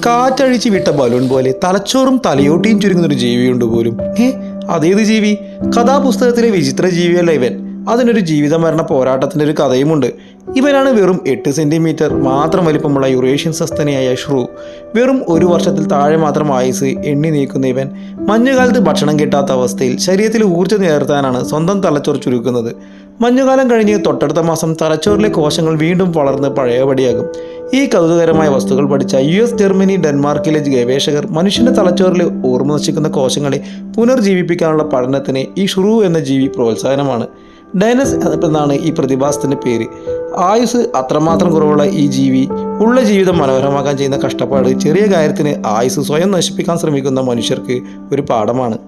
കാറ്റഴിച്ച് വിട്ട ബലൂൺ പോലെ തലച്ചോറും തലയോട്ടിയും ചുരുങ്ങുന്ന ഒരു ജീവിയുണ്ട് പോലും. അതേത് ജീവി? കഥാപുസ്തകത്തിലെ വിചിത്ര ജീവിയല്ല ഇവൻ. അതിനൊരു ജീവിത മരണ പോരാട്ടത്തിൻ്റെ ഒരു കഥയുമുണ്ട്. ഇവനാണ് വെറും 8 സെൻറ്റിമീറ്റർ മാത്രം വലിപ്പമുള്ള യുറേഷ്യൻ സസ്തനിയായ ഷ്രൂ. വെറും 1 വർഷത്തിൽ താഴെ മാത്രം ആയുസ് എണ്ണി നീക്കുന്ന ഇവൻ മഞ്ഞുകാലത്ത് ഭക്ഷണം കിട്ടാത്ത അവസ്ഥയിൽ ശരീരത്തിൽ ഊർജ്ജം നിലനിർത്താനാണ് സ്വന്തം തലച്ചോർ ചുരുക്കുന്നത്. മഞ്ഞുകാലം കഴിഞ്ഞ് തൊട്ടടുത്ത മാസം തലച്ചോറിലെ കോശങ്ങൾ വീണ്ടും വളർന്ന് പഴയപടിയാകും. ഈ കൗതുകകരമായ വസ്തുക്കൾ പഠിച്ച US, ജർമ്മനി, ഡെൻമാർക്കിലെ ഗവേഷകർ മനുഷ്യൻ്റെ തലച്ചോറിലെ ഓർമ്മ നശിക്കുന്ന കോശങ്ങളെ പുനർജീവിപ്പിക്കാനുള്ള പഠനത്തിന് ഈ ഷ്രൂ എന്ന ജീവി പ്രോത്സാഹനമാണ്. ഡൈനസ് എന്നാണ് ഈ പ്രതിഭാസത്തിൻ്റെ പേര്. ആയുസ് അത്രമാത്രം കുറവുള്ള ഈ ജീവി ഉള്ള ജീവിതം മനോഹരമാക്കാൻ ചെയ്യുന്ന കഷ്ടപ്പാട് ചെറിയ കാര്യത്തിന് ആയുസ് സ്വയം നശിപ്പിക്കാൻ ശ്രമിക്കുന്ന മനുഷ്യർക്ക് ഒരു പാഠമാണ്.